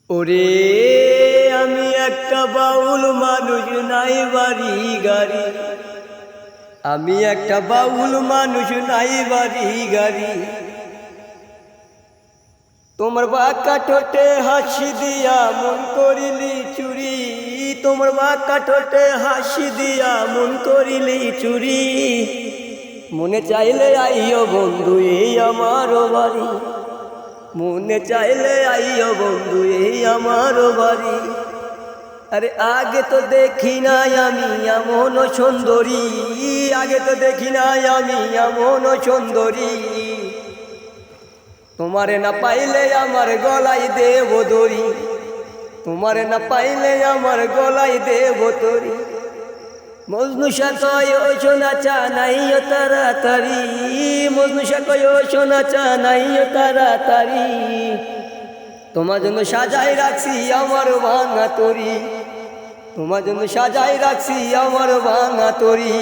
ওরে আমি একটা বাউল মানুষ, নাই বাড়ি গাড়ি। আমি একটা বাউল মানুষ, নাই বাড়ি গাড়ি। তোমার বাঁকা ঠোঁটে হাসি দিয়া মন করিলি চুরি। তোমার বাঁকা ঠোঁটে হাসি দিয়া মন করিলি চুরি। মনে চাইলে আইও বন্ধু এই আমার বাড়ি। মনে চাইলে আইও বন্ধু এই আমার বাড়ি। আরে আগে তো দেখি নাই আমি এমন সুন্দরী। আগে তো দেখি নাই আমি এমন সুন্দরী। তোমারে না পাইলে আমার গলায় দেব দড়ি। তোমারে না পাইলে আমার গলায় দেব দড়ি। মজনু শাহ কয় ও সোনা চা নাইও তাড়াতাড়ি। মজনু শাহ কয় ও সোনা চা নাইও তাড়াতাড়ি। তোমার জন্য সাজাই রাখছি আমার ভাঙা তরি। তোমার জন্য সাজাই রাখছি আমার ভাঙা তরি।